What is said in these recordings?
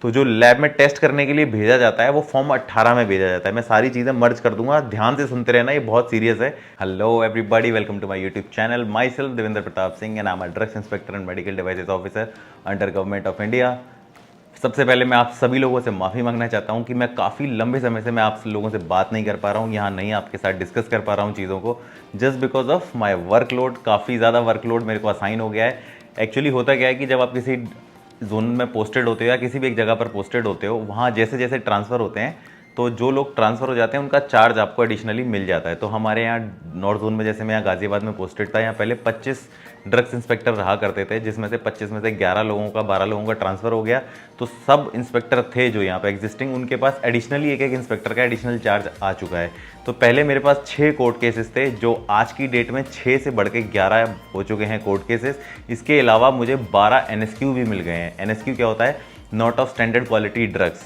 तो जो लैब में टेस्ट करने के लिए भेजा जाता है वो फॉर्म 18 में भेजा जाता है। मैं सारी चीज़ें मर्ज कर दूंगा, ध्यान से सुनते रहना, ये बहुत सीरियस है। Hello everybody, welcome to my YouTube channel. Myself Devendra Pratap Singh and I am a drugs inspector and medical devices officer under government of India. सबसे पहले मैं आप सभी लोगों से माफ़ी मांगना चाहता हूं कि मैं काफ़ी लंबे समय से मैं आप लोगों से बात नहीं कर पा रहा हूं, यहाँ नहीं आपके साथ डिस्कस कर पा रहा हूं चीज़ों को, just because of my workload. काफ़ी ज़्यादा वर्कलोड मेरे को असाइन हो गया है। एक्चुअली होता क्या है कि जब आप किसी जोन में पोस्टेड होते हो या किसी भी एक जगह पर पोस्टेड होते हो, वहाँ जैसे जैसे ट्रांसफ़र होते हैं तो जो लोग ट्रांसफ़र हो जाते हैं उनका चार्ज आपको एडिशनली मिल जाता है। तो हमारे यहाँ नॉर्थ जोन में, जैसे मैं यहाँ गाज़ियाबाद में पोस्टेड था, यहाँ पहले 25 ड्रग्स इंस्पेक्टर रहा करते थे, जिसमें से 25 में से 11 लोगों का 12 लोगों का ट्रांसफ़र हो गया। तो सब इंस्पेक्टर थे जो यहाँ पे एग्जिस्टिंग, उनके पास एडिशनली एक एक इंस्पेक्टर का एडिशनल चार्ज आ चुका है। तो पहले मेरे पास 6 कोर्ट केसेस थे, जो आज की डेट में 6 से बढ़ के 11 हो चुके हैं कोर्ट केसेस। इसके अलावा मुझे 12 NSQ भी मिल गए हैं। NSQ क्या होता है? Not of standard quality drugs.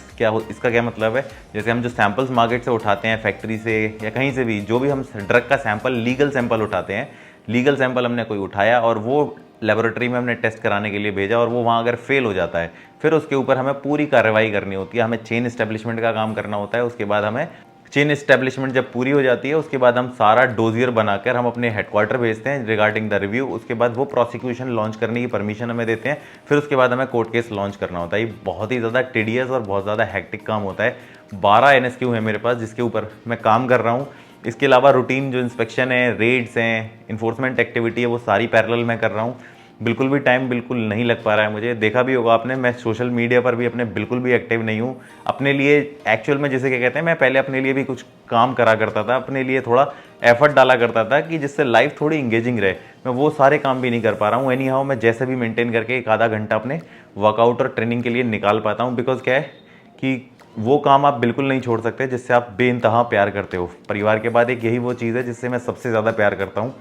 इसका क्या मतलब है? जैसे हम जो सैंपल्स मार्केट से उठाते हैं, फैक्ट्री से या कहीं से भी, जो भी हम ड्रग का सैंपल, लीगल सैंपल उठाते हैं, लीगल सैंपल हमने कोई उठाया और वो लेबोरेटरी में हमने टेस्ट कराने के लिए भेजा और वो वहाँ अगर फेल हो जाता है, फिर उसके ऊपर हमें पूरी कार्रवाई करनी होती है। हमें चेन इस्टेब्लिशमेंट का काम करना होता है। उसके बाद हमें चेन इस्टेब्लिशमेंट जब पूरी हो जाती है, उसके बाद हम सारा डोजियर बनाकर हम अपने हेडक्वार्टर भेजते हैं रिगार्डिंग द रिव्यू। उसके बाद वो प्रोसिक्यूशन लॉन्च करने की परमिशन हमें देते हैं। फिर उसके बाद हमें कोर्ट केस लॉन्च करना होता है। ये बहुत ही ज़्यादा टीडियस और बहुत ज़्यादा हैक्टिक काम होता है। 12 NSQ है मेरे पास जिसके ऊपर मैं काम कर रहा हूँ। इसके अलावा रूटीन जो इंस्पेक्शन है, रेड्स हैं, इन्फोर्समेंट एक्टिविटी है, वो सारी पैरेलल मैं कर रहा हूँ। बिल्कुल भी टाइम बिल्कुल नहीं लग पा रहा है मुझे। देखा भी होगा आपने, मैं सोशल मीडिया पर भी अपने बिल्कुल भी एक्टिव नहीं हूँ। अपने लिए एक्चुअल में जैसे क्या कहते हैं, मैं पहले अपने लिए भी कुछ काम करा करता था, अपने लिए थोड़ा एफर्ट डाला करता था कि जिससे लाइफ थोड़ी इंगेजिंग रहे। मैं वो सारे काम भी नहीं कर पा रहा हूँ। एनी हाउ मैं जैसे भी मेंटेन करके एक आधा घंटा अपने वर्कआउट और ट्रेनिंग के लिए निकाल पाता हूँ। बिकॉज क्या है कि वो काम आप बिल्कुल नहीं छोड़ सकते जिससे आप बेइंतहा प्यार करते हो। परिवार के बाद एक यही वो चीज़ है जिससे मैं सबसे ज़्यादा प्यार करता हूँ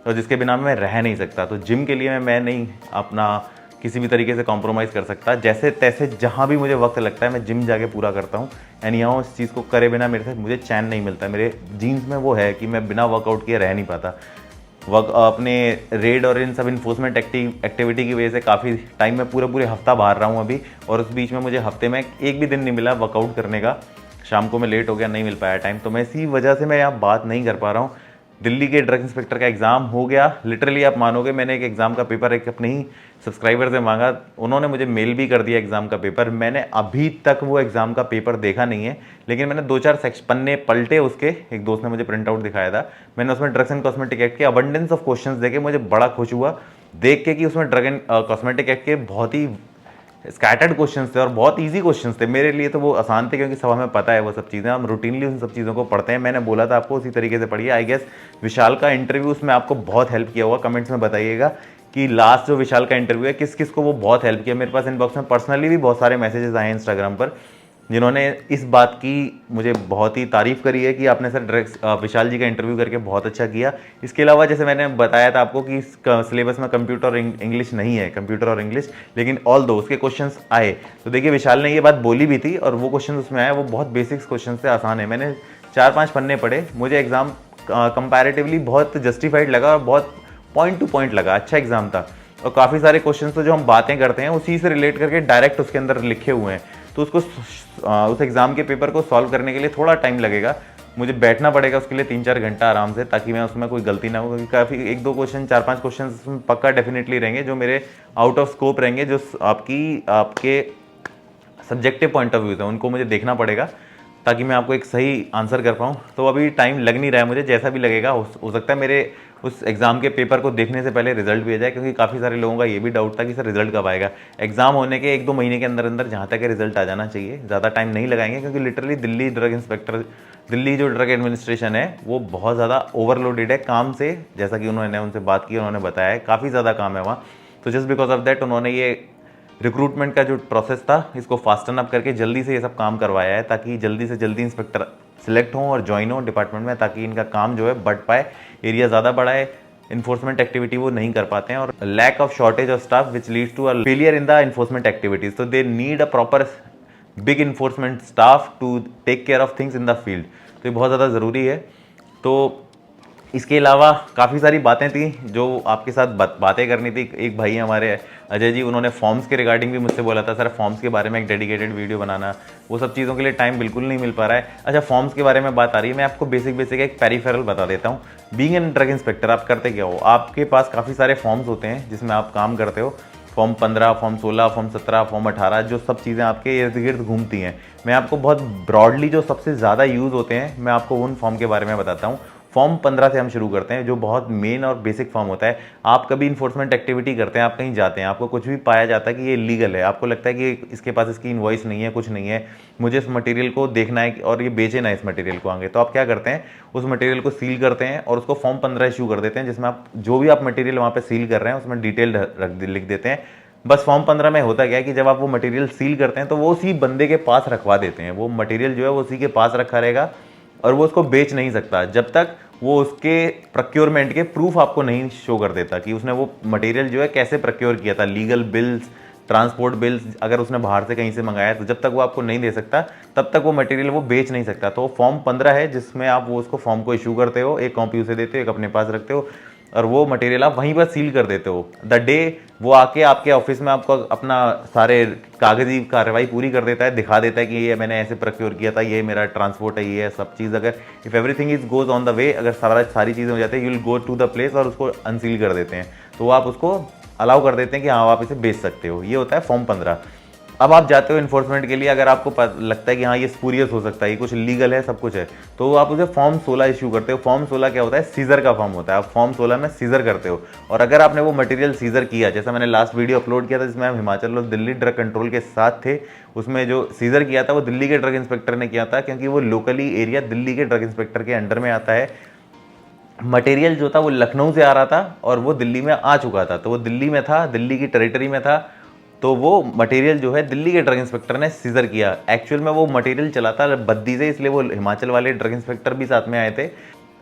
और जिसके बिना मैं रह नहीं सकता। तो जिम के लिए मैं नहीं अपना किसी भी तरीके से कॉम्प्रोमाइज़ कर सकता। जैसे तैसे जहाँ भी मुझे वक्त लगता है मैं जिम जाके पूरा करता हूँ। एनी हाउ इस चीज़ को करे बिना मेरे से मुझे चैन नहीं मिलता। मेरे जीन्स में वो है कि मैं बिना वर्कआउट किए रह नहीं पाता। अपने रेड और इन सब इन्फोर्समेंट एक्टिविटी की वजह से काफ़ी टाइम में पूरे हफ्ता बाहर रहा हूँ अभी, और उस बीच में मुझे हफ्ते में एक भी दिन नहीं मिला वर्कआउट करने का। शाम को मैं लेट हो गया, नहीं मिल पाया टाइम, तो मैं इसी वजह से मैं यहाँ बात नहीं कर पा रहा हूँ। दिल्ली के ड्रग इंस्पेक्टर का एग्ज़ाम हो गया। लिटरली आप मानोगे, मैंने एक एग्ज़ाम का पेपर एक अपने ही सब्सक्राइबर से मांगा, उन्होंने मुझे मेल भी कर दिया एग्ज़ाम का पेपर। मैंने अभी तक वो एग्ज़ाम का पेपर देखा नहीं है, लेकिन मैंने 2-4 पन्ने पलटे उसके। एक दोस्त ने मुझे प्रिंट आउट दिखाया था, मैंने उसमें ड्रग्स एंड कॉस्मेटिक एक्ट के अबंडेंस ऑफ क्वेश्चंस देखे। मुझे बड़ा खुश हुआ देख के कि उसमें ड्रग एंड कॉस्मेटिक एक्ट के बहुत ही स्कैटर्ड क्वेश्चंस थे और बहुत इजी क्वेश्चंस थे। मेरे लिए तो वो आसान थे क्योंकि सब हमें पता है वो सब चीज़ें, हम रूटीनली उन सब चीज़ों को पढ़ते हैं। मैंने बोला था आपको उसी तरीके से पढ़िए। आई गेस विशाल का इंटरव्यू उसमें आपको बहुत हेल्प किया होगा। कमेंट्स में बताइएगा कि लास्ट जो विशाल का इंटरव्यू है किस किस को वो बहुत हेल्प किया। मेरे पास इनबॉक्स में पर्सनली भी बहुत सारे मैसेजेस आए हैं इंस्टाग्राम पर, जिन्होंने इस बात की मुझे बहुत ही तारीफ़ करी है कि आपने सर ड्रग्स विशाल जी का इंटरव्यू करके बहुत अच्छा किया। इसके अलावा जैसे मैंने बताया था आपको कि सिलेबस में कंप्यूटर और इंग्लिश नहीं है, कंप्यूटर और इंग्लिश, लेकिन ऑल दो उसके क्वेश्चंस आए। तो देखिए विशाल ने ये बात बोली भी थी और वो क्वेश्चन उसमें आए, वो बहुत बेसिक्स क्वेश्चन थे, आसान है। मैंने 4-5 पन्ने पढ़े, मुझे एग्ज़ाम कंपैरेटिवली बहुत जस्टिफाइड लगा और बहुत पॉइंट टू पॉइंट लगा, अच्छा एग्जाम था। और काफ़ी सारे क्वेश्चन तो जो हम बातें करते हैं उसी से रिलेट करके डायरेक्ट उसके अंदर लिखे हुए हैं। तो उसको उस एग्ज़ाम के पेपर को सॉल्व करने के लिए थोड़ा टाइम लगेगा, मुझे बैठना पड़ेगा उसके लिए 3-4 घंटा आराम से, ताकि मैं उसमें कोई गलती ना हो। क्योंकि काफ़ी 1-2 क्वेश्चन, 4-5 क्वेश्चन उसमें पक्का डेफिनेटली रहेंगे जो मेरे आउट ऑफ स्कोप रहेंगे, जो आपके सब्जेक्टिव पॉइंट ऑफ व्यू है, उनको मुझे देखना पड़ेगा ताकि मैं आपको एक सही आंसर कर पाऊँ। तो अभी टाइम लग नहीं रहा है मुझे, जैसा भी लगेगा हो सकता है मेरे उस एग्ज़ाम के पेपर को देखने से पहले रिजल्ट भी आ जाए, क्योंकि काफ़ी सारे लोगों का ये भी डाउट था कि सर रिजल्ट कब आएगा। एग्ज़ाम होने के 1-2 महीने के अंदर अंदर जहाँ तक रिजल्ट आ जाना चाहिए, ज़्यादा टाइम नहीं लगाएंगे, क्योंकि लिटरली दिल्ली जो ड्रग एडमिनिस्ट्रेशन है वो बहुत ज़्यादा ओवरलोडेड है काम से। जैसा कि उन्होंने उनसे बात की, उन्होंने बताया है काफ़ी ज़्यादा काम है वहाँ। तो जस्ट बिकॉज ऑफ दैट उन्होंने ये रिक्रूटमेंट का जो प्रोसेस था इसको फास्टन अप करके जल्दी से ये सब काम करवाया है, ताकि जल्दी से जल्दी इंस्पेक्टर सिलेक्ट हों और ज्वाइन हों डिपार्टमेंट में, ताकि इनका काम जो है बढ़ पाए। एरिया ज़्यादा बड़ा है, इन्फोर्समेंट एक्टिविटी वो नहीं कर पाते हैं, और lack of shortage of staff which leads to a failure in the enforcement activities. तो they need a proper big enforcement staff to take care of things in the field. तो ये बहुत ज़्यादा ज़रूरी है। तो इसके अलावा काफ़ी सारी बातें थी जो आपके साथ बातें करनी थी। एक भाई हमारे अजय जी, उन्होंने फॉर्म्स के रिगार्डिंग भी मुझसे बोला था सर फॉर्म्स के बारे में एक डेडिकेटेड वीडियो बनाना। वो सब चीज़ों के लिए टाइम बिल्कुल नहीं मिल पा रहा है। अच्छा, फॉर्म्स के बारे में बात आ रही है, मैं आपको बेसिक एक पेरिफेरल बता देता हूँ। बीइंग एन ड्रग इंस्पेक्टर आप करते क्या हो, आपके पास काफ़ी सारे फॉर्म्स होते हैं जिसमें आप काम करते हो। फॉर्म 15, फॉर्म 16, फॉर्म 17, फॉर्म 18, जो सब चीज़ें आपके इर्द गिर्द घूमती हैं। मैं आपको बहुत ब्रॉडली जो सबसे ज़्यादा यूज़ होते हैं मैं आपको उन फॉर्म के बारे में बताता हूँ। फॉर्म 15 से हम शुरू करते हैं, जो बहुत मेन और बेसिक फॉर्म होता है। आप कभी इन्फोर्समेंट एक्टिविटी करते हैं, आप कहीं जाते हैं, आपको कुछ भी पाया जाता है कि ये इलीगल है, आपको लगता है कि इसके पास इसकी इनवॉइस नहीं है, कुछ नहीं है, मुझे इस मटेरियल को देखना है और ये बेचे ना इस मटेरियल को आगे, तो आप क्या करते हैं, उस मटेरियल को सील करते हैं और उसको फॉर्म 15 इशू कर देते हैं, जिसमें आप जो भी आप मटेरियल वहाँ पर सील कर रहे हैं उसमें डिटेल लिख देते हैं। बस फॉर्म 15 में होता क्या है कि जब आप वो मटेरियल सील करते हैं तो वो उसी बंदे के पास रखवा देते हैं। वो मटेरियल जो है वो उसी के पास रखा रहेगा और वो उसको बेच नहीं सकता जब तक वो उसके प्रोक्योरमेंट के प्रूफ आपको नहीं शो कर देता कि उसने वो मटेरियल जो है कैसे प्रोक्योर किया था, लीगल बिल्स, ट्रांसपोर्ट बिल्स, अगर उसने बाहर से कहीं से मंगाया तो जब तक वो आपको नहीं दे सकता तब तक वो मटेरियल वो बेच नहीं सकता। तो फॉर्म 15 है जिसमें आप वो उसको फॉर्म को इशू करते हो, एक कॉपी उसे देते हो, एक अपने पास रखते हो और वो मटेरियल आप वहीं पर सील कर देते हो। द डे वो आके आपके ऑफिस में आपको अपना सारे कागजी कार्रवाई पूरी कर देता है, दिखा देता है कि ये मैंने ऐसे प्रोक्योर किया था, ये मेरा ट्रांसपोर्ट है, ये सब चीज़, अगर if everything is goes on the way, अगर सारी चीज़ें हो जाती है, you will go to the place और उसको अनसील कर देते हैं, तो वो आप उसको अलाउ कर देते हैं कि हाँ आप इसे बेच सकते हो। ये होता है फॉर्म 15। अब आप जाते हो इन्फोर्समेंट के लिए, अगर आपको लगता है कि हाँ ये स्पूरियस हो सकता है, ये कुछ लीगल है, सब कुछ है, तो आप उसे फॉर्म 16 इशू करते हो। फॉर्म 16 क्या होता है, सीजर का फॉर्म होता है। आप फॉर्म 16 में सीजर करते हो और अगर आपने वो मटेरियल सीजर किया, जैसा मैंने लास्ट वीडियो अपलोड किया था जिसमें हम हिमाचल और दिल्ली ड्रग कंट्रोल के साथ थे, उसमें जो सीजर किया था वो दिल्ली के ड्रग इंस्पेक्टर ने किया था, क्योंकि वो लोकली एरिया दिल्ली के ड्रग इंस्पेक्टर के अंडर में आता है। मटेरियल जो था वो लखनऊ से आ रहा था और वो दिल्ली में आ चुका था, तो वो दिल्ली में था, दिल्ली की टेरिटरी में था, तो वो मटेरियल जो है दिल्ली के ड्रग इंस्पेक्टर ने सीजर किया। एक्चुअल में वो मटेरियल चला था बद्दी से, इसलिए वो हिमाचल वाले ड्रग इंस्पेक्टर भी साथ में आए थे।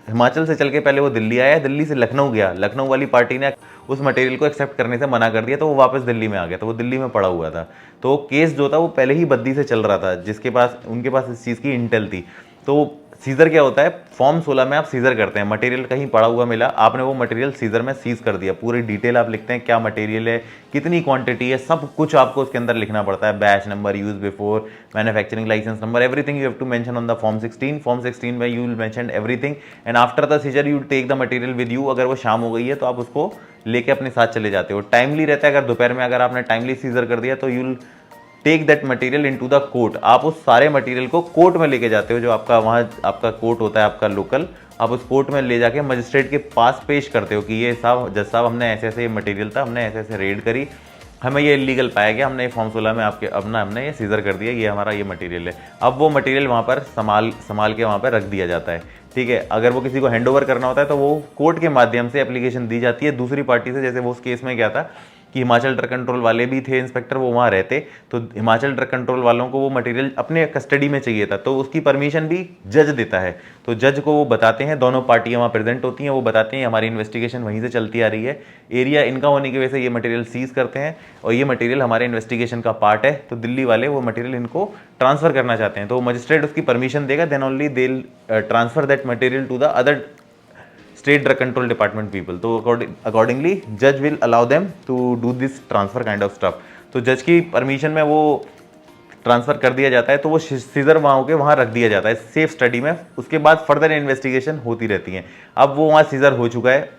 हिमाचल से चल के पहले वो दिल्ली आया, दिल्ली से लखनऊ गया, लखनऊ वाली पार्टी ने उस मटेरियल को एक्सेप्ट करने से मना कर दिया, तो वो वापस दिल्ली में आ गया, तो वो दिल्ली में पड़ा हुआ था। तो केस जो था वो पहले ही बद्दी से चल रहा था, जिसके पास उनके पास इस चीज़ की इंटेल थी। तो सीजर क्या होता है, फॉर्म 16 में आप सीजर करते हैं, मटेरियल कहीं पड़ा हुआ मिला, आपने वो मटेरियल सीजर में सीज कर दिया, पूरी डिटेल आप लिखते हैं, क्या मटेरियल है, कितनी क्वांटिटी है, सब कुछ आपको उसके अंदर लिखना पड़ता है, batch number, use before, manufacturing licence number, everything you have to mention on the form 16। Form 16 में you will mention everything and after the seizure you take the material with you. अगर वो शाम हो गई है तो आप उसको लेके अपने साथ चले जाते हो। टाइमली रहता है, अगर दोपहर में अगर आपने टाइमली सीजर कर दिया तो you'll take that material into the court. आप उस सारे मटेरियल को कोर्ट में लेके जाते हो, जो आपका वहाँ आपका कोर्ट होता है आपका लोकल, आप उस कोर्ट में ले जाके मजिस्ट्रेट के पास पेश करते हो कि ये साहब, जज साहब, हमने ऐसे ऐसे मटेरियल था, हमने ऐसे ऐसे रेड करी, हमें ये इलीगल पाया गया, हमने ये फॉर्म 16 में आपके अपना हमने ये सीजर कर दिया, ये हमारा ये मटेरियल है। अब वो मटेरियल वहाँ पर संभाल के वहाँ पर रख दिया जाता है, ठीक है। अगर वो किसी को हैंड ओवर करना होता है तो वो कोर्ट के माध्यम से एप्लीकेशन दी जाती है दूसरी पार्टी से। जैसे वो उस केस में क्या था कि हिमाचल ड्रग कंट्रोल वाले भी थे इंस्पेक्टर, वो वहाँ रहते, तो हिमाचल ड्रग कंट्रोल वालों को वो मटेरियल अपने कस्टडी में चाहिए था, तो उसकी परमिशन भी जज देता है। तो जज को वो बताते हैं, दोनों पार्टियां वहाँ प्रेजेंट होती हैं, वो बताते हैं हमारी इन्वेस्टिगेशन वहीं से चलती आ रही है, एरिया इनका होने की वजह से ये मटेरियल सीज करते हैं और ये मटेरियल हमारे इन्वेस्टिगेशन का पार्ट है, तो दिल्ली वाले वो मटेरियल इनको ट्रांसफर करना चाहते हैं, तो मजिस्ट्रेट उसकी परमिशन देगा, then only they transfer that material to the other state drug control department people. तो अकॉर्डिंगली जज will allow them to do this transfer kind of stuff. तो जज की परमिशन में वो ट्रांसफर कर दिया जाता है, तो वो सीजर वहाँ के वहाँ रख दिया जाता है सेफ स्टडी में। उसके बाद फर्दर इन्वेस्टिगेशन होती रहती है। अब वो वहाँ सीजर हो चुका है,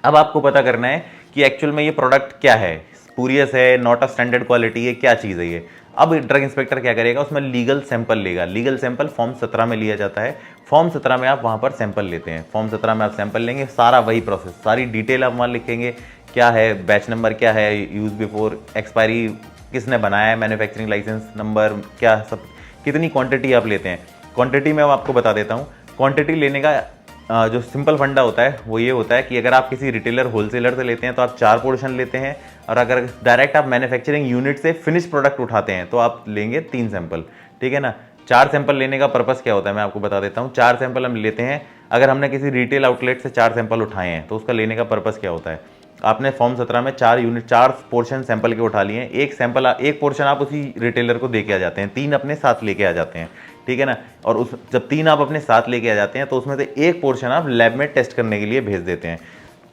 अब आपको पता करना है कि एक्चुअल में ये प्रोडक्ट क्या है, स्पूरियस है, नॉट ऑफ स्टैंडर्ड क्वालिटी है, क्या चीज़ है ये। अब ड्रग इंस्पेक्टर क्या करेगा, उसमें लीगल सैंपल लेगा। लीगल सैंपल फॉर्म 17 में लिया जाता है। फॉर्म 17 में आप वहाँ पर सैंपल लेते हैं, फॉर्म 17 में आप सैंपल लेंगे, सारा वही प्रोसेस, सारी डिटेल आप वहाँ लिखेंगे, क्या है, बैच नंबर क्या है, यूज बिफोर, एक्सपायरी किसने बनाया है, मैन्युफैक्चरिंग लाइसेंस नंबर क्या, सब, कितनी क्वांटिटी आप लेते हैं। क्वांटिटी में आपको बता देता हूँ, क्वांटिटी लेने का जो सिंपल फंडा होता है वो ये होता है कि अगर आप किसी रिटेलर होलसेलर से लेते हैं तो आप 4 पोर्शन लेते हैं, और अगर डायरेक्ट आप मैन्युफैक्चरिंग यूनिट से फिनिश प्रोडक्ट उठाते हैं तो आप लेंगे 3 सैंपल, ठीक है ना। 4 सैंपल लेने का पर्पस क्या होता है मैं आपको बता देता हूँ। 4 सैंपल हम लेते हैं, अगर हमने किसी रिटेल आउटलेट से 4 सैंपल उठाए हैं तो उसका लेने का पर्पस क्या होता है। आपने फॉर्म 17 में 4 पोर्शन सैंपल के उठा लिए हैं, एक पोर्शन आप उसी रिटेलर को दे के आ जाते हैं, 3 अपने साथ लेके आ जाते हैं, ठीक है ना। और उस जब 3 आप अपने साथ लेके आ जाते हैं तो उसमें से एक पोर्शन आप लैब में टेस्ट करने के लिए भेज देते हैं।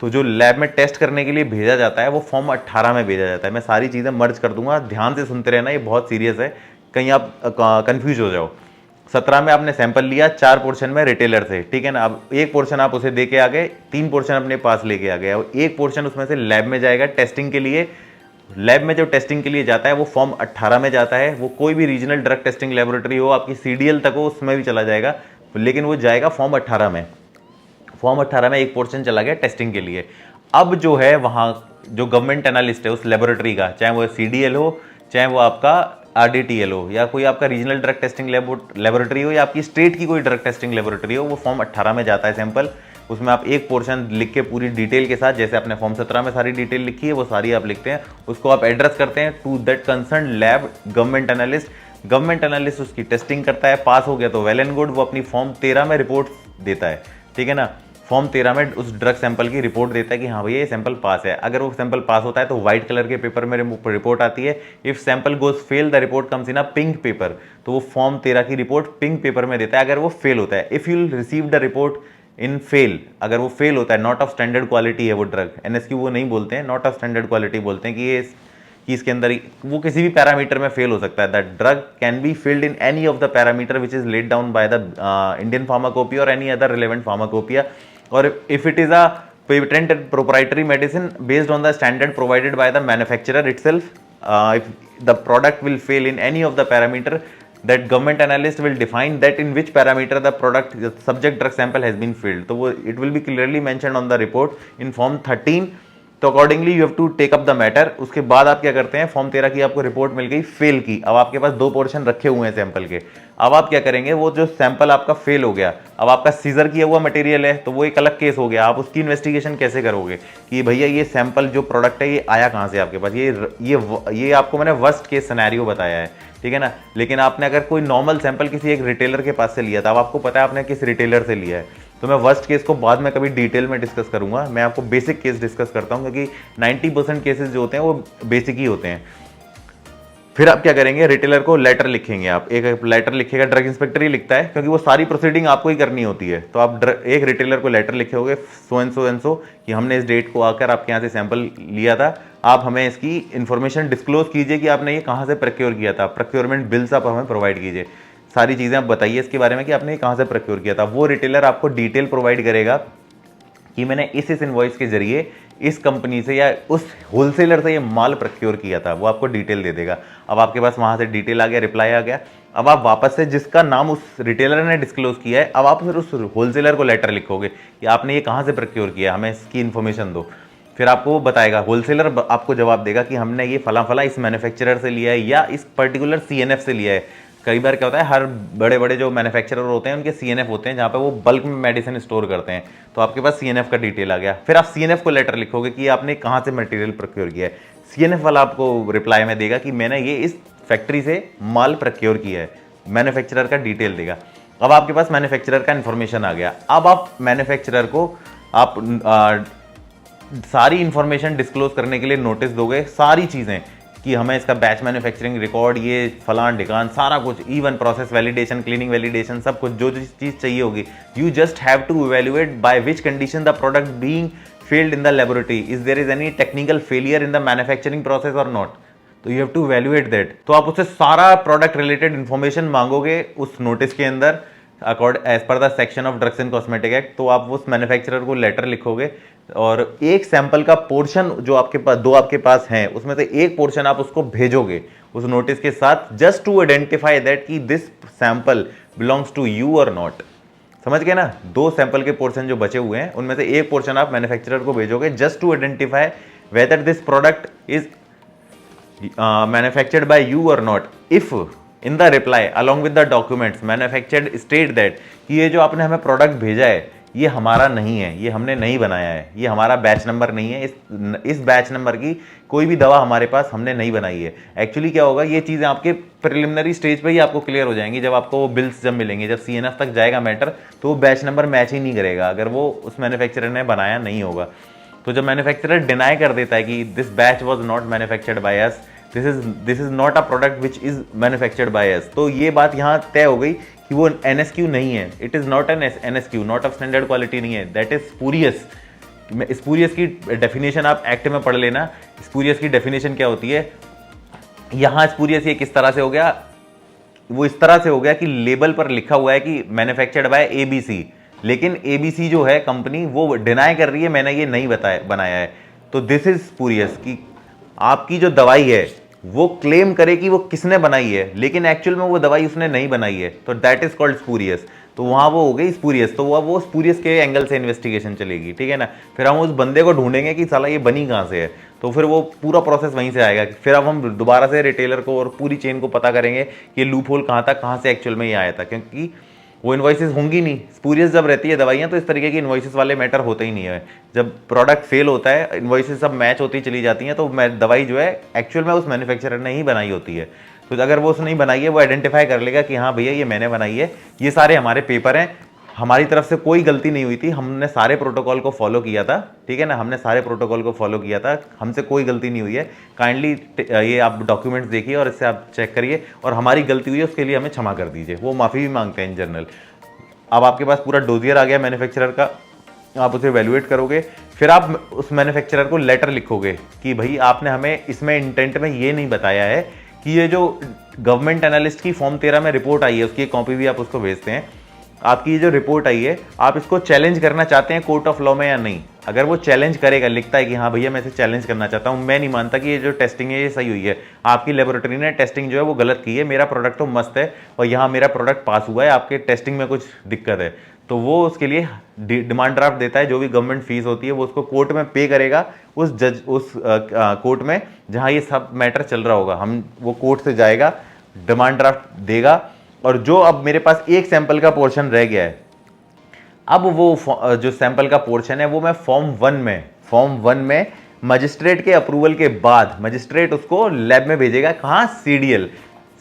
तो जो लैब में टेस्ट करने के लिए भेजा जाता है वो फॉर्म 18 में भेजा जाता है। मैं सारी चीज़ें मर्ज कर दूंगा, ध्यान से सुनते रहना, ये बहुत सीरियस है, कहीं आप कंफ्यूज हो जाओ। 17 में आपने सैंपल लिया 4 पोर्शन में रिटेलर से, ठीक है ना। अब एक पोर्शन आप उसे दे के आ गए, 3 पोर्शन अपने पास लेके आ गए, और एक पोर्शन उसमें से लैब में जाएगा टेस्टिंग के लिए। लैब में जो टेस्टिंग के लिए जाता है वो फॉर्म 18 में जाता है। वो कोई भी रीजनल ड्रग टेस्टिंग लेबोरेटरी हो, आपकी सीडीएल तक हो, उसमें भी चला जाएगा, लेकिन वो जाएगा फॉर्म 18 में। फॉर्म 18 में एक पोर्शन चला गया टेस्टिंग के लिए। अब जो है वहाँ जो गवर्नमेंट एनालिस्ट है उस लेबोरेटरी का, चाहे वो सीडीएल हो, चाहे वो आपका आरडीटीएल हो, या कोई आपका रीजनल ड्रग टेस्टिंग लेबोरेटरी हो, या आपकी स्टेट की कोई ड्रग टेस्टिंग लेबोरेटरी हो, वो फॉर्म 18 में जाता है सैंपल। उसमें आप एक पोर्शन लिख के पूरी डिटेल के साथ, जैसे आपने फॉर्म 17 में सारी डिटेल लिखी है वो सारी आप लिखते हैं, उसको आप एड्रेस करते हैं to that concern lab government analyst. Government analyst उसकी टेस्टिंग करता है, पास हो गया तो वेल एंड गुड, वो अपनी फॉर्म 13 में रिपोर्ट देता है, ठीक है ना। फॉर्म 13 में उस ड्रग सैंपल की रिपोर्ट देता है कि हाँ भैया ये सैंपल पास है। अगर वो सैंपल पास होता है तो व्हाइट कलर के पेपर में रिपोर्ट आती है। If sample goes fail the report comes in a pink paper, तो वो फॉर्म 13 की रिपोर्ट पिंक पेपर में देता है अगर वो फेल होता है। If you receive the report in fail, अगर वो फेल होता है, नॉट ऑफ स्टैंडर्ड क्वालिटी है वो ड्रग, एनएसक्यू वो नहीं बोलते हैं, नॉट ऑफ स्टैंडर्ड क्वालिटी बोलते हैं कि इसके अंदर वो किसी भी पैरामीटर में फेल हो सकता है। The drug can be failed in any of the parameter which is laid down by the Indian pharmacopoeia और any other relevant pharmacopoeia, or if it is a patent and proprietary medicine based on the standard provided by the manufacturer itself, if the product will fail in any of the parameter, that government analyst will define that in which parameter the product, the subject drug sample has been failed, तो वो it will be clearly mentioned on the report in form 13। तो accordingly you have to take up the matter. उसके बाद आप क्या करते हैं, form 13 की आपको रिपोर्ट मिल गई फेल की, अब आपके पास 2 पोर्शन रखे हुए हैं सैंपल के। अब आप क्या करेंगे, वो जो सैंपल आपका फेल हो गया, अब आपका सीजर किया हुआ मटेरियल है तो वो एक अलग केस हो गया। आप उसकी इन्वेस्टिगेशन कैसे करोगे कि भैया ये सैंपल जो प्रोडक्ट है ये आया कहाँ से आपके पास। ये आपको मैंने वर्स्ट केस सिनेरियो बताया है, ठीक है ना। लेकिन आपने अगर कोई नॉर्मल सैंपल किसी एक रिटेलर के पास से लिया था, अब आपको पता है आपने किस रिटेलर से लिया है, तो मैं वर्स्ट केस को बाद में कभी डिटेल में डिस्कस करूंगा। मैं आपको बेसिक केस डिस्कस करता हूं क्योंकि 90% केसेस जो होते हैं वो बेसिक ही होते हैं। फिर आप क्या करेंगे, रिटेलर को लेटर लिखेंगे। आप एक लेटर लिखेगा, ड्रग इंस्पेक्टर ही लिखता है क्योंकि वो सारी प्रोसीडिंग आपको ही करनी होती है। तो आप एक रिटेलर को लेटर लिखे सो एंड सो कि हमने इस डेट को आकर आपके यहाँ से सैंपल लिया था, आप हमें इसकी इन्फॉर्मेशन डिस्क्लोज कीजिए कि आपने ये कहाँ से प्रोक्योर किया था, प्रोक्योरमेंट बिल्स आप हमें प्रोवाइड कीजिए, सारी चीज़ें आप बताइए इसके बारे में कि आपने कहाँ से प्रोक्योर किया था। वो रिटेलर आपको डिटेल प्रोवाइड करेगा कि मैंने इस इनवॉइस के जरिए इस कंपनी से या उस होलसेलर से ये माल प्रोक्योर किया था, वो आपको डिटेल दे देगा। अब आपके पास वहाँ से डिटेल आ गया, रिप्लाई आ गया। अब आप वापस से जिसका नाम उस रिटेलर ने डिस्क्लोज किया है, अब आप फिर उस होलसेलर को लेटर लिखोगे कि आपने ये कहाँ से प्रोक्योर किया, हमें इसकी इन्फॉर्मेशन दो। फिर आपको वो बताएगा, होलसेलर आपको जवाब देगा कि हमने ये फला फला इस मैन्युफैक्चरर से लिया है या इस पर्टिकुलर सीएनएफ से लिया है। कई बार क्या होता है, हर बड़े बड़े जो मैन्युफैक्चरर होते हैं उनके सीएनएफ होते हैं जहाँ पे वो बल्क में मेडिसिन स्टोर करते हैं, तो आपके पास सीएनएफ का डिटेल आ गया। फिर आप सीएनएफ को लेटर लिखोगे कि आपने कहाँ से मटेरियल प्रोक्योर किया है। सीएनएफ वाला आपको रिप्लाई में देगा कि मैंने ये इस फैक्ट्री से माल प्रोक्योर किया है, मैन्युफैक्चरर का डिटेल देगा। अब आपके पास मैन्युफैक्चरर का इन्फॉर्मेशन आ गया। अब आप मैन्युफैक्चरर को आप सारी इंफॉर्मेशन डिस्क्लोज करने के लिए नोटिस दोगे, सारी चीज़ें कि हमें इसका बैच मैन्युफैक्चरिंग रिकॉर्ड, ये फलान ढिकान सारा कुछ, even process validation, cleaning validation, सब कुछ जो चीज़ चाहिए होगी। You just have to evaluate by which condition the product being failed in the laboratory, is there is any technical failure in the manufacturing process और नॉट, तो you have to evaluate that. तो आप उससे सारा product related information मांगोगे उस notice के अंदर, accord as per the section of drugs and cosmetic act. तो आप उस मैन्युफैक्चरर को लेटर लिखोगे और एक सैंपल का पोर्शन जो आपके पास, 2 आपके पास हैं, उसमें से एक पोर्शन आप उसको भेजोगे उस नोटिस के साथ, जस्ट टू आइडेंटिफाई दैट कि this sample belongs to you और नॉट। समझ गए ना, 2 सैंपल के पोर्शन जो बचे हुए हैं उनमें से एक पोर्शन आप मैन्युफैक्चरर को भेजोगे just to identify whether this product is manufactured by you और not. If in the reply along with the documents manufactured state that कि ये जो आपने हमें प्रोडक्ट भेजा है ये हमारा नहीं है, ये हमने नहीं बनाया है, ये हमारा बैच नंबर नहीं है, इस बैच नंबर की कोई भी दवा हमारे पास हमने नहीं बनाई है। एक्चुअली क्या होगा, ये चीज़ें आपके प्रिलिमिनरी स्टेज पे ही आपको क्लियर हो जाएंगी। जब आपको वो बिल्स जब मिलेंगे, जब सीएनएफ तक जाएगा मैटर, तो वो बैच नंबर मैच ही नहीं करेगा अगर वो उस मैन्युफैक्चरर ने बनाया नहीं होगा। तो जब मैन्युफैक्चरर डिनाई कर देता है कि this batch was not manufactured by us, this is not a product which is manufactured by us, तो ये बात यहाँ तय हो गई कि कि वो NSQ नहीं है, it is not an NSQ, not of standard quality नहीं है, दैट इज स्पूरियस। स्पूरियस की डेफिनेशन आप एक्ट में पढ़ लेना। स्पूरियस की डेफिनेशन क्या होती है, यहाँ स्पूरियस ये किस तरह से हो गया, वो इस तरह से हो गया कि लेबल पर लिखा हुआ है कि मैन्युफैक्चर्ड बाय ABC, लेकिन ABC जो है कंपनी वो डिनाई कर रही है मैंने ये नहीं बनाया है। तो दिस इज स्पूरियस कि आपकी जो दवाई है वो क्लेम करे कि वो किसने बनाई है, लेकिन एक्चुअल में वो दवाई उसने नहीं बनाई है, तो दैट इज कॉल्ड स्पूरियस। तो वहाँ वो हो गई स्पूरियस, तो वो स्पूरियस के एंगल से इन्वेस्टिगेशन चलेगी, ठीक है ना। फिर हम उस बंदे को ढूंढेंगे कि साला ये बनी कहाँ से है, तो फिर वो पूरा प्रोसेस वहीं से आएगा। फिर अब हम दोबारा से रिटेलर को और पूरी चेन को पता करेंगे कि ये लूप होल कहाँ था, कहाँ से एक्चुअल में ये आया था, क्योंकि वो इन्वॉइसेस होंगी नहीं। स्पूरियस जब रहती है दवाइयाँ तो इस तरीके की इन्वॉइसेस वाले मैटर होते ही नहीं है। जब प्रोडक्ट फेल होता है, इन्वॉइसेस सब मैच होती चली जाती हैं, तो दवाई जो है एक्चुअल में उस मैन्युफैक्चरर ने ही बनाई होती है। तो अगर वो उसने नहीं बनाई है, वो आइडेंटिफाई कर लेगा कि हाँ भैया ये मैंने बनाई है, ये सारे हमारे पेपर हैं, हमारी तरफ से कोई गलती नहीं हुई थी, हमने सारे प्रोटोकॉल को फॉलो किया था, ठीक है ना, हमने सारे प्रोटोकॉल को फॉलो किया था, हमसे कोई गलती नहीं हुई है, काइंडली ये आप डॉक्यूमेंट्स देखिए और इससे आप चेक करिए, और हमारी गलती हुई है उसके लिए हमें क्षमा कर दीजिए। वो माफ़ी भी मांगते हैं इन जनरल। अब आपके पास पूरा डोजियर आ गया मैन्युफैक्चरर का, आप उसे वैल्यूएट करोगे, फिर आप उस मैन्युफैक्चरर को लेटर लिखोगे कि भाई आपने हमें इसमें इंटेंट में ये नहीं बताया है कि ये जो गवर्नमेंट एनालिस्ट की फॉर्म 13 में रिपोर्ट आई है, उसकी एक कॉपी भी आप उसको भेजते हैं, आपकी ये जो रिपोर्ट आई है आप इसको चैलेंज करना चाहते हैं कोर्ट ऑफ लॉ में या नहीं। अगर वो चैलेंज करेगा, लिखता है कि हाँ भैया मैं इसे चैलेंज करना चाहता हूँ, मैं नहीं मानता कि ये जो टेस्टिंग है ये सही हुई है, आपकी लेबोरेटरी ने टेस्टिंग जो है वो गलत की है, मेरा प्रोडक्ट तो मस्त है और यहाँ मेरा प्रोडक्ट पास हुआ है, आपके टेस्टिंग में कुछ दिक्कत है, तो वो उसके लिए डिमांड ड्राफ्ट देता है, जो भी गवर्नमेंट फीस होती है वो उसको कोर्ट में पे करेगा, उस जज उस कोर्ट में जहाँ ये सब मैटर चल रहा होगा, हम वो कोर्ट से जाएगा, डिमांड ड्राफ्ट देगा, और जो अब मेरे पास एक सैंपल का पोर्शन रह गया है, अब वो जो सैंपल का पोर्शन है वो मैं फॉर्म वन में मजिस्ट्रेट के अप्रूवल के बाद मजिस्ट्रेट उसको लैब में भेजेगा, कहाँ, CDL,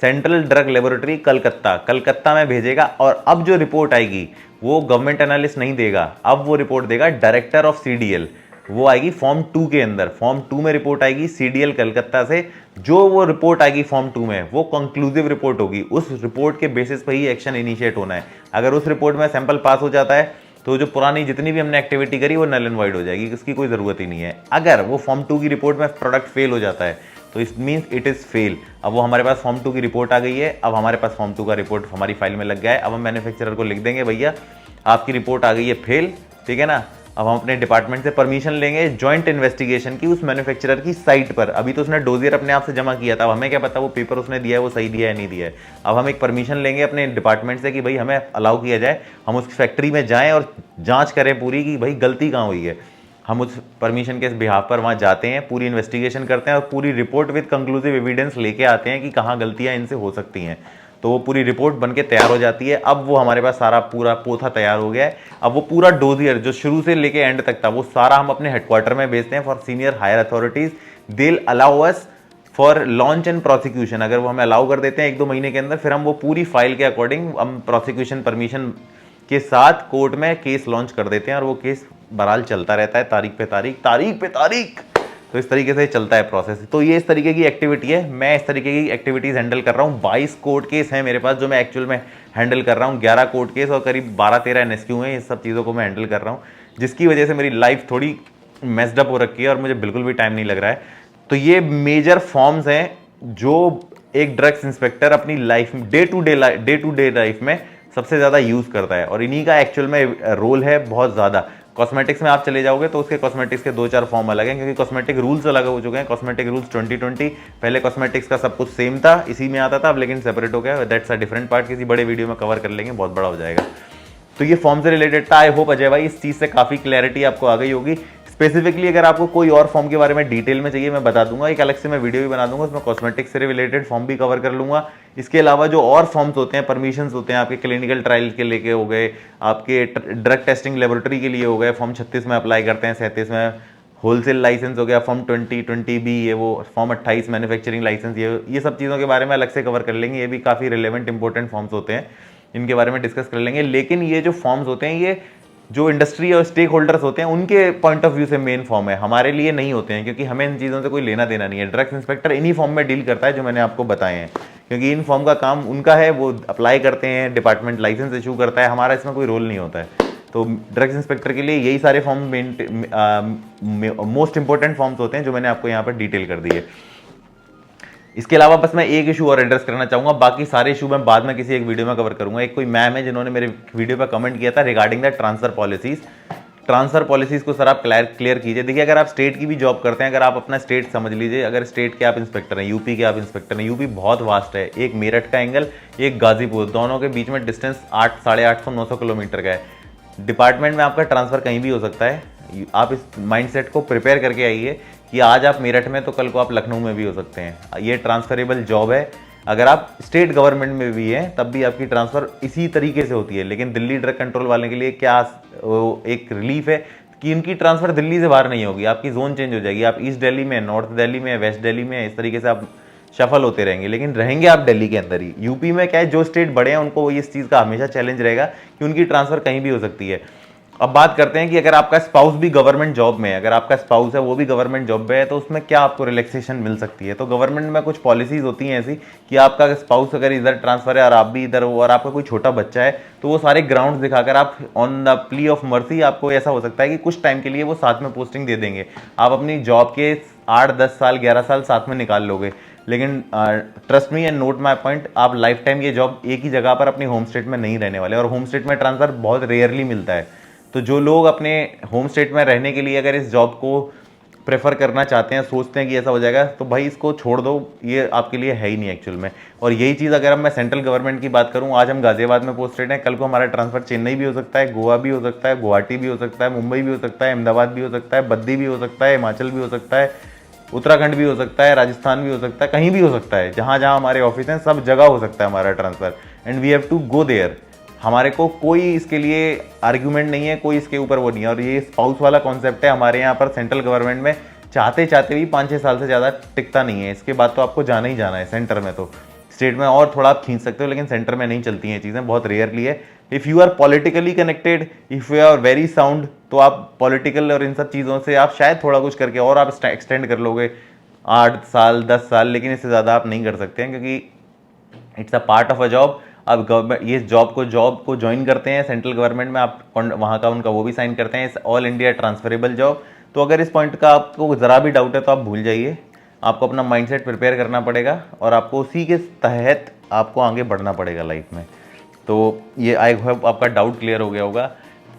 central drug laboratory Calcutta में भेजेगा, और अब जो रिपोर्ट आएगी वो गवर्नमेंट एनालिस्ट नहीं देगा, अब वो रिपोर्ट देगा डायरेक्टर ऑफ CDL, वो आएगी फॉर्म 2 के अंदर, फॉर्म 2 में रिपोर्ट आएगी CDL कलकत्ता से, जो वो रिपोर्ट आएगी फॉर्म 2 में वो कंक्लूसिव रिपोर्ट होगी, उस रिपोर्ट के बेसिस पर ही एक्शन इनिशिएट होना है। अगर उस रिपोर्ट में सैंपल पास हो जाता है तो जो पुरानी जितनी भी हमने एक्टिविटी करी वो नल एंड वाइड हो जाएगी, इसकी कोई ज़रूरत ही नहीं है। अगर वो फॉर्म 2 की रिपोर्ट में प्रोडक्ट फेल हो जाता है तो it means it is fail. अब वो हमारे पास फॉर्म 2 की रिपोर्ट आ गई है, अब हमारे पास फॉर्म 2 का रिपोर्ट हमारी फाइल में लग गया है, अब हम मैन्युफैक्चरर को लिख देंगे भैया आपकी रिपोर्ट आ गई है फेल, ठीक है ना। अब हम अपने डिपार्टमेंट से परमिशन लेंगे जॉइंट इन्वेस्टिगेशन की उस मैन्युफैक्चरर की साइट पर। अभी तो उसने डोजियर अपने आप से जमा किया था, अब हमें क्या पता वो पेपर उसने दिया है वो सही दिया है नहीं दिया है। अब हम एक परमिशन लेंगे अपने डिपार्टमेंट से कि भाई हमें अलाउ किया जाए, हम उस फैक्ट्री में जाएं और जांच करें पूरी कि भाई गलती कहाँ हुई है। हम उस परमिशन के बिहाफ पर वहाँ जाते हैं, पूरी इन्वेस्टिगेशन करते हैं और पूरी रिपोर्ट विद कंक्लूसिव एविडेंस लेके आते हैं कि कहाँ गलतियाँ इनसे हो सकती हैं। तो वो पूरी रिपोर्ट बन के तैयार हो जाती है। अब वो हमारे पास सारा पूरा पोथा तैयार हो गया है। अब वो पूरा डोजियर जो शुरू से लेके एंड तक था वो सारा हम अपने हेडक्वार्टर में भेजते हैं for senior higher authorities. They allow us for launch and prosecution. अगर वो हमें अलाउ कर देते हैं 1-2 महीने के अंदर, फिर हम वो पूरी फाइल के अकॉर्डिंग हम प्रोसिक्यूशन परमिशन के साथ कोर्ट में केस लॉन्च कर देते हैं और वो केस बहरहाल चलता रहता है तारीख पे तारीख। तो इस तरीके से चलता है प्रोसेस। तो ये इस तरीके की एक्टिविटी है, मैं इस तरीके की एक्टिविटीज़ हैंडल कर रहा हूँ। 22 कोर्ट केस हैं मेरे पास जो मैं एक्चुअल में हैंडल कर रहा हूँ, 11 कोर्ट केस और करीब 12-13 NSQ हैं। ये सब चीज़ों को मैं हैंडल कर रहा हूँ, जिसकी वजह से मेरी लाइफ थोड़ी मेस्ड अप हो रखी है और मुझे बिल्कुल भी टाइम नहीं लग रहा है। तो ये मेजर फॉर्म्स हैं जो एक ड्रग्स इंस्पेक्टर अपनी लाइफ में डे टू डे लाइफ में सबसे ज़्यादा यूज़ करता है, और इन्हीं का एक्चुअल में रोल है बहुत ज़्यादा। कॉस्मेटिक्स में आप चले जाओगे तो उसके कॉस्मेटिक्स के 2-4 फॉर्म अलग हैं, क्योंकि कॉस्मेटिक रूल्स अलग हो चुके हैं। कॉस्मेटिक रूल्स 2020, पहले कॉस्मेटिक्स का सब कुछ सेम था, इसी में आता था, अब लेकिन सेपरेट हो गया। दैट्स अ डिफरेंट पार्ट, किसी बड़े वीडियो में कवर कर लेंगे, बहुत बड़ा हो जाएगा। तो ये फॉर्म से रिलेटेड था। आई होप अजय भाई इस चीज़ से काफ़ी क्लैरिटी आपको आ गई होगी। स्पेसिफिकली अगर आपको कोई और फॉर्म के बारे में डिटेल में चाहिए मैं बता दूंगा, एक अलग से मैं वीडियो भी बना दूंगा, उसमें कॉस्मेटिक्स से रिलेटेड फॉर्म भी कवर कर लूंगा। इसके अलावा जो और फॉर्म्स होते हैं, परमिशंस होते हैं, आपके क्लिनिकल ट्रायल के लेके हो गए, आपके ड्रग टेस्टिंग लेबोरेटरी के लिए हो गए, फॉर्म 36 में अप्लाई करते हैं, 37 में होलसेल लाइसेंस हो गया, फॉर्म 20B ये वो, फॉर्म 28 मैन्युफैक्चरिंग लाइसेंस, ये सब चीज़ों के बारे में अलग से कवर कर लेंगे। ये भी काफ़ी रिलेवेंट इंपॉर्टेंट फॉर्म्स होते हैं, इनके बारे में डिस्कस कर लेंगे। लेकिन ये जो फॉर्म्स होते हैं ये जो इंडस्ट्री और स्टेक होल्डर्स होते हैं उनके पॉइंट ऑफ व्यू से मेन फॉर्म है, हमारे लिए नहीं होते हैं, क्योंकि हमें इन चीज़ों से कोई लेना देना नहीं है। ड्रग्स इंस्पेक्टर इन्हीं फॉर्म में डील करता है जो मैंने आपको बताए हैं, क्योंकि इन फॉर्म का काम उनका है, वो अप्लाई करते हैं, डिपार्टमेंट लाइसेंस इशू करता है, हमारा इसमें कोई रोल नहीं होता है। तो ड्रग्स इंस्पेक्टर के लिए यही सारे फॉर्म मोस्ट इंपॉर्टेंट फॉर्म्स होते हैं जो मैंने आपको यहाँ पर डिटेल कर दिए। इसके अलावा बस मैं एक इशू और एड्रेस करना चाहूंगा, बाकी सारे इशू मैं बाद में किसी एक वीडियो में कवर करूंगा। एक कोई मैम है जिन्होंने मेरे वीडियो पर कमेंट किया था regarding the transfer policies. Transfer policies को सर आप क्लियर कीजिए। देखिए, अगर आप स्टेट की भी जॉब करते हैं, अगर आप अपना स्टेट समझ लीजिए, अगर स्टेट के आप इंस्पेक्टर हैं, यूपी के आप इंस्पेक्टर हैं, यूपी बहुत वास्ट है, एक मेरठ का एंगल, एक गाजीपुर, दोनों के बीच में डिस्टेंस 800-850-900 किलोमीटर का है। डिपार्टमेंट में आपका ट्रांसफर कहीं भी हो सकता है। आप इस माइंडसेट को प्रिपेयर करके आइए कि आज आप मेरठ में तो कल को आप लखनऊ में भी हो सकते हैं। ये ट्रांसफरेबल जॉब है। अगर आप स्टेट गवर्नमेंट में भी हैं तब भी आपकी ट्रांसफ़र इसी तरीके से होती है। लेकिन दिल्ली ड्रग कंट्रोल वाले के लिए क्या एक रिलीफ है कि इनकी ट्रांसफ़र दिल्ली से बाहर नहीं होगी, आपकी जोन चेंज हो जाएगी। आप ईस्ट दिल्ली में, नॉर्थ दिल्ली में, वेस्ट दिल्ली में, इस तरीके से आप शफल होते रहेंगे, लेकिन रहेंगे आप दिल्ली के अंदर ही। यूपी में क्या है, जो स्टेट बड़े हैं उनको इस चीज़ का हमेशा चैलेंज रहेगा कि उनकी ट्रांसफ़र कहीं भी हो सकती है। अब बात करते हैं कि अगर आपका स्पाउस भी गवर्नमेंट जॉब में है, अगर आपका स्पाउस है वो भी गवर्नमेंट जॉब में है, तो उसमें क्या आपको रिलैक्सेशन मिल सकती है। तो गवर्नमेंट में कुछ पॉलिसीज होती हैं ऐसी कि आपका स्पाउस अगर इधर ट्रांसफर है और आप भी इधर हो और आपका कोई छोटा बच्चा है, तो वो सारे ग्राउंड दिखाकर आप on the plea of mercy, आपको ऐसा हो सकता है कि कुछ टाइम के लिए वो साथ में पोस्टिंग दे देंगे। आप अपनी जॉब के 8-10 साल 11 साल साथ में निकाल लोगे, लेकिन trust me and note my point, आप लाइफ टाइम ये जॉब एक ही जगह पर अपनी होम स्टेट में नहीं रहने वाले, और होम स्टेट में ट्रांसफर बहुत रेयरली मिलता है। तो जो लोग अपने होम स्टेट में रहने के लिए अगर इस जॉब को प्रेफर करना चाहते हैं, सोचते हैं कि ऐसा हो जाएगा, तो भाई इसको छोड़ दो, ये आपके लिए है ही नहीं एक्चुअल में। और यही चीज़ अगर मैं सेंट्रल गवर्नमेंट की बात करूं, आज हम गाजियाबाद में पोस्टेड हैं, कल को हमारा ट्रांसफर चेन्नई भी हो सकता है, गोवा भी हो सकता है, गुवाहाटी भी हो सकता है, मुंबई भी हो सकता है, अहमदाबाद भी हो सकता है, बद्दी भी हो सकता है, हिमाचल भी हो सकता है, उत्तराखंड भी हो सकता है, राजस्थान भी हो सकता है, कहीं भी हो सकता है। जहाँ जहाँ हमारे ऑफिस हैं सब जगह हो सकता है हमारा transfer, and we have to go there. हमारे को कोई इसके लिए आर्ग्यूमेंट नहीं है, कोई इसके ऊपर वो नहीं है। और ये स्पाउस वाला कॉन्सेप्ट है हमारे यहाँ पर सेंट्रल गवर्नमेंट में, चाहते चाहते भी 5-6 साल से ज़्यादा टिकता नहीं है। इसके बाद तो आपको जाना ही जाना है सेंटर में। तो स्टेट में और थोड़ा आप खींच सकते हो, लेकिन सेंटर में नहीं चलती हैं चीज़ें, बहुत रेयरली है। If you are politically connected, if you are very sound, तो आप पॉलिटिकल और इन सब चीज़ों से आप शायद थोड़ा कुछ करके और आप एक्सटेंड कर लोगे 8 साल 10 साल, लेकिन इससे ज़्यादा आप नहीं कर सकते हैं, क्योंकि it's a part of a job. अब गवर्नमेंट ये जॉब को ज्वाइन करते हैं सेंट्रल गवर्नमेंट में, आप वहाँ का उनका वो भी साइन करते हैं, ऑल इंडिया ट्रांसफरेबल जॉब। तो अगर इस पॉइंट का आपको ज़रा भी डाउट है तो आप भूल जाइए, आपको अपना माइंडसेट प्रिपेयर करना पड़ेगा और आपको उसी के तहत आपको आगे बढ़ना पड़ेगा लाइफ में। तो ये आई होप आपका डाउट क्लियर हो गया होगा।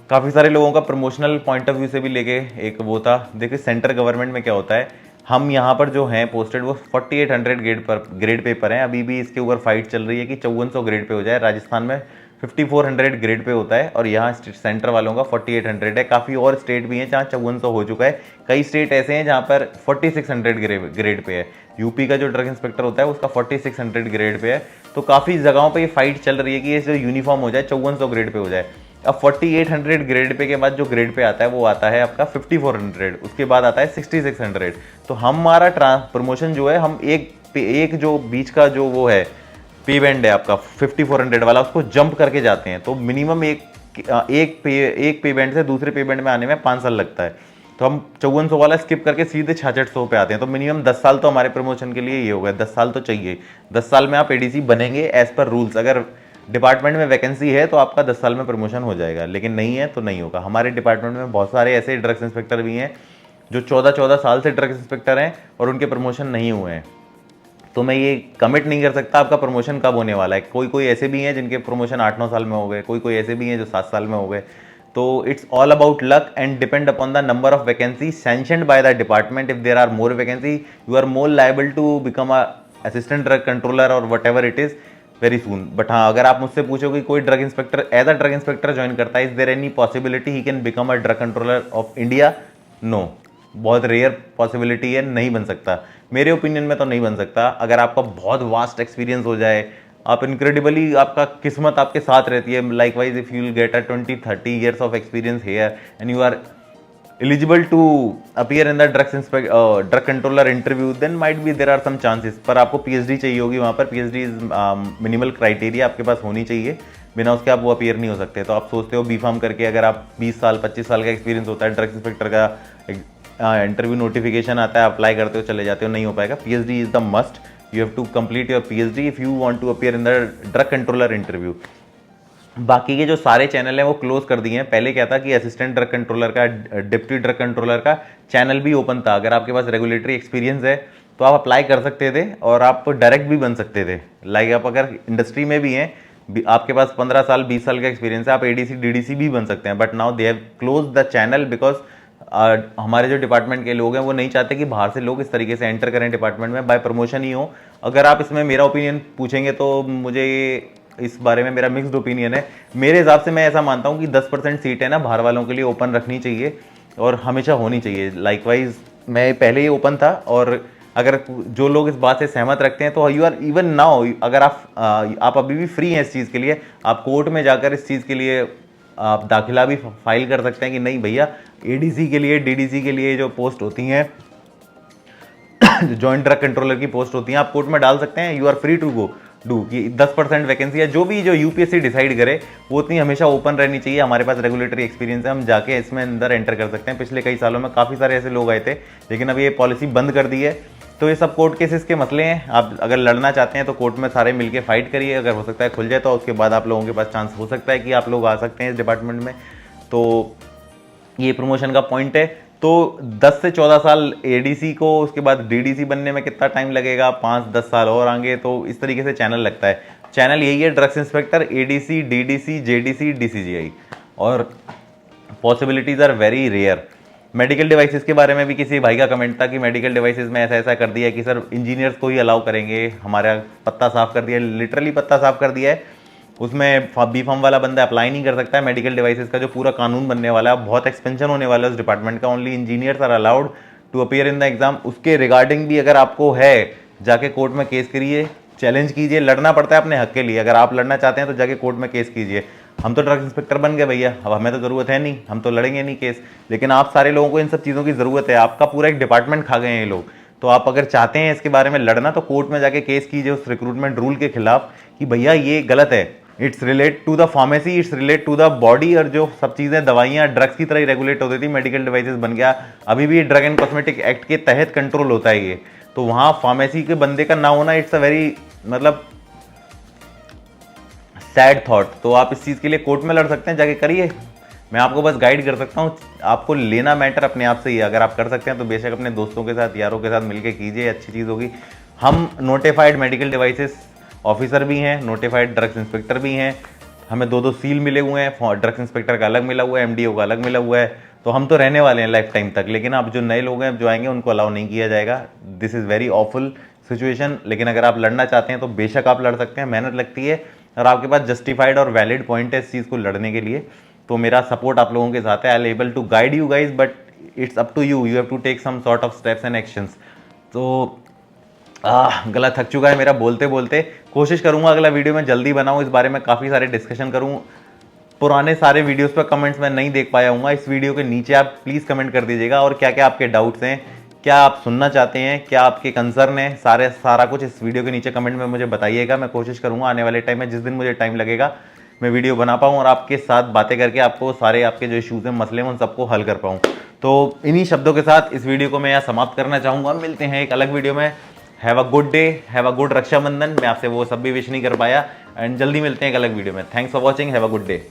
काफ़ी सारे लोगों का प्रमोशनल पॉइंट ऑफ व्यू से भी लेके एक वो था। देखिए, सेंट्रल गवर्नमेंट में क्या होता है, हम यहाँ पर जो हैं पोस्टेड वो 4800 ग्रेड पे पर हैं। अभी भी इसके ऊपर फाइट चल रही है कि 5400 ग्रेड पे हो जाए। राजस्थान में 5400 ग्रेड पे होता है और यहाँ सेंटर वालों का 4800 है। काफ़ी और स्टेट भी हैं जहाँ 5400 हो चुका है। कई स्टेट ऐसे हैं जहाँ पर 4600 ग्रेड पे है। यूपी का जो ड्रग इंस्पेक्टर होता है उसका 4600 ग्रेड पे है। तो काफ़ी जगहों पर ये फाइट चल रही है कि ये जो यूनिफॉर्म हो जाए 5400 ग्रेड पे हो जाए। अब 4800 ग्रेड पे के बाद जो ग्रेड पे आता है वो आता है आपका 5400, उसके बाद आता है 6600। तो हमारा प्रमोशन जो है, हम एक जो बीच का जो वो है पे बैंड है आपका 5400 वाला, उसको जंप करके जाते हैं। तो मिनिमम एक पे बैंड से दूसरे पे बैंड में आने में 5 साल लगता है। तो हम 5400 वाला स्किप करके सीधे 6600 पे आते हैं। तो मिनिमम 10 साल तो हमारे प्रमोशन के लिए ये हो गया, 10 साल तो चाहिए। 10 साल में आप एडीसी बनेंगे एज पर रूल्स। अगर डिपार्टमेंट में वैकेंसी है तो आपका 10 साल में प्रमोशन हो जाएगा, लेकिन नहीं है तो नहीं होगा। हमारे डिपार्टमेंट में बहुत सारे ऐसे ड्रग्स इंस्पेक्टर भी हैं जो 14-14 साल से ड्रग्स इंस्पेक्टर हैं और उनके प्रमोशन नहीं हुए हैं। तो मैं ये कमिट नहीं कर सकता आपका प्रमोशन कब होने वाला है। कोई ऐसे भी हैं जिनके प्रमोशन 8-9 साल में हो गए, कोई ऐसे भी हैं जो 7 साल में हो गए। तो it's all about luck and depend upon the number of vacancy sanctioned by the department. If there are more vacancy, you are more liable to become a assistant drug controller और whatever it is very soon. But हाँ, अगर आप मुझसे पूछोगे कोई drug inspector as a drug inspector join करता है, is there any possibility he can become a drug controller of India? No, बहुत रेयर पॉसिबिलिटी है, नहीं बन सकता। मेरे ओपिनियन में तो नहीं बन सकता। अगर आपका बहुत वास्ट एक्सपीरियंस हो जाए, आप इनक्रेडिबली, आपका किस्मत आपके साथ रहती है, like wise if you will get a 20-30 years of experience here and you are eligible to appear in the drug controller interview, then might be there are some chances। पर आपको पीएचडी चाहिए होगी वहाँ पर। पीएचडी इज मिनिमल क्राइटेरिया आपके पास होनी चाहिए, बिना उसके आप वो अपीयर नहीं हो सकते। तो आप सोचते हो बी फार्म करके अगर आप 20 साल 25 साल का एक्सपीरियंस होता है, ड्रग इंस्पेक्टर का इंटरव्यू नोटिफिकेशन आता है, अप्लाई करते हो, चले जाते हो, नहीं हो पाएगा। PhD is the must. You have to complete your PhD if you want to appear in the drug controller interview. बाकी के जो सारे चैनल हैं वो क्लोज कर दिए हैं। पहले क्या था कि असिस्टेंट ड्रग कंट्रोलर का, डिप्टी ड्रग कंट्रोलर का चैनल भी ओपन था। अगर आपके पास रेगुलेटरी एक्सपीरियंस है तो आप अप्लाई कर सकते थे और आप डायरेक्ट भी बन सकते थे। लाइक आप अगर इंडस्ट्री में भी हैं, आपके पास 15 साल 20 साल का एक्सपीरियंस है, आप ADC DDC भी बन सकते हैं। But now they have close the channel because हमारे जो डिपार्टमेंट के लोग हैं वो नहीं चाहते कि बाहर से लोग इस तरीके से एंटर करें डिपार्टमेंट में, बाय प्रमोशन ही हो। अगर आप इसमें मेरा ओपिनियन पूछेंगे तो मुझे इस बारे में मेरा मिक्स्ड ओपिनियन है। मेरे हिसाब से मैं ऐसा मानता हूँ कि 10% सीट है ना बाहर वालों के लिए ओपन रखनी चाहिए और हमेशा होनी चाहिए। लाइकवाइज मैं पहले ही ओपन था और अगर जो लोग इस बात से सहमत रखते हैं तो यू आर इवन नाउ, अगर आप अभी भी फ्री हैं इस चीज़ के लिए, आप कोर्ट में जाकर इस चीज़ के लिए आप दाखिला भी फाइल कर सकते हैं कि नहीं भैया ADC के लिए DDC के लिए जो पोस्ट होती हैं जॉइंट ड्रग कंट्रोलर की पोस्ट होती हैं, आप कोर्ट में डाल सकते हैं। You are free to go do कि 10% वैकेंसी है, जो UPSC डिसाइड करे वो उतनी हमेशा ओपन रहनी चाहिए। हमारे पास रेगुलेटरी एक्सपीरियंस है, हम जाके इसमें अंदर एंटर कर सकते हैं। पिछले कई सालों में काफ़ी सारे ऐसे लोग आए थे, लेकिन अब ये पॉलिसी बंद कर दी है। तो ये सब कोर्ट केसेस के मसले हैं। आप अगर लड़ना चाहते हैं तो कोर्ट में सारे मिलके फाइट करिए, अगर हो सकता है खुल जाए तो उसके बाद आप लोगों के पास चांस हो सकता है कि आप लोग आ सकते हैं इस डिपार्टमेंट में। तो ये प्रमोशन का पॉइंट है। तो 10 से 14 साल ADC को, उसके बाद DDC बनने में कितना टाइम लगेगा, 5-10 साल और आगे। तो इस तरीके से चैनल लगता है। चैनल यही है, drugs inspector, ADC DDC JDC DCGI, और possibilities are very rare. Medical devices के बारे में भी किसी भाई का कमेंट था कि मेडिकल डिवाइसेस में ऐसा ऐसा कर दिया है कि सर इंजीनियर्स को ही अलाउ करेंगे, हमारा पत्ता साफ कर दिया है, लिटरली पत्ता साफ कर दिया है। उसमें B.Pharm वाला बंदा अप्लाई नहीं कर सकता है। मेडिकल डिवाइसेस का जो पूरा कानून बनने वाला है, बहुत एक्सपेंशन होने वाला है उस डिपार्टमेंट का। Only engineers are allowed to appear in the exam. उसके रिगार्डिंग भी अगर आपको है, जाके कोर्ट में केस करिए, चैलेंज कीजिए। लड़ना पड़ता है अपने हक के लिए। अगर आप लड़ना चाहते हैं तो जाके कोर्ट में केस कीजिए। हम तो ड्रग इंस्पेक्टर बन गए भैया, अब हमें तो ज़रूरत है नहीं, हम तो लड़ेंगे नहीं केस। लेकिन आप सारे लोगों को इन सब चीज़ों की ज़रूरत है। आपका पूरा एक डिपार्टमेंट खा गए हैं ये लोग। तो आप अगर चाहते हैं इसके बारे में लड़ना तो कोर्ट में जाके केस कीजिए उस रिक्रूटमेंट रूल के खिलाफ कि भैया ये गलत है। It's relate to the pharmacy, it's relate to the body. और जो सब चीज़ें दवाइयाँ ड्रग्स की तरह ही रेगुलेट होती थी, मेडिकल डिवाइसेस बन गया। अभी भी ड्रग एंड कॉस्मेटिक एक्ट के तहत कंट्रोल होता है ये। तो वहाँ फार्मेसी के बंदे का ना होना, इट्स अ वेरी मतलब सैड थॉट। तो आप इस चीज़ के लिए कोर्ट में लड़ सकते हैं, जाके करिए। मैं आपको बस गाइड कर सकता हूँ। आपको लेना मैटर अपने आप से ही है। अगर आप कर सकते हैं तो बेशक अपने दोस्तों के साथ, यारों के साथ मिलकर कीजिए, अच्छी चीज़ होगी। हम नोटिफाइड मेडिकल डिवाइसेस ऑफिसर भी हैं, नोटिफाइड ड्रग्स इंस्पेक्टर भी हैं। हमें 2-2 सील मिले हुए हैं, ड्रग्स इंस्पेक्टर का अलग मिला हुआ है, MDO का अलग मिला हुआ है। तो हम तो रहने वाले हैं लाइफ टाइम तक। लेकिन अब जो नए लोग हैं जो आएंगे उनको अलाउ नहीं किया जाएगा। This is very awful situation. लेकिन अगर आप लड़ना चाहते हैं तो बेशक आप लड़ सकते हैं। मेहनत लगती है और आपके पास जस्टिफाइड और वैलिड पॉइंट है इस चीज़ को लड़ने के लिए। तो मेरा सपोर्ट आप लोगों के साथ है। I'll able to guide you guys, but it's up to you, you have to take some sort of steps and actions. तो गला थक चुका है मेरा बोलते बोलते। कोशिश करूंगा अगला वीडियो में जल्दी बनाऊं, इस बारे में काफ़ी सारे डिस्कशन करूं। पुराने सारे वीडियोस पर कमेंट्स मैं नहीं देख पाया हूँ। इस वीडियो के नीचे आप प्लीज़ कमेंट कर दीजिएगा और क्या क्या आपके डाउट्स हैं, क्या आप सुनना चाहते हैं, क्या आपके कंसर्न है, सारा कुछ इस वीडियो के नीचे कमेंट में मुझे बताइएगा। मैं कोशिश करूँगा आने वाले टाइम में, जिस दिन मुझे टाइम लगेगा, मैं वीडियो बना पाऊँ और आपके साथ बातें करके आपको सारे आपके जो इशूज़ हैं, मसले हैं, उन सबको हल कर पाऊँ। तो इन्हीं शब्दों के साथ इस वीडियो को मैं यहाँ समाप्त करना चाहूँगा। मिलते हैं एक अलग वीडियो में। Have a good day, have a good Rakshabandhan. मैं आपसे वो सब भी विश नहीं कर पाया, एंड जल्दी मिलते हैं एक अलग वीडियो में। Thanks for watching, have a good day.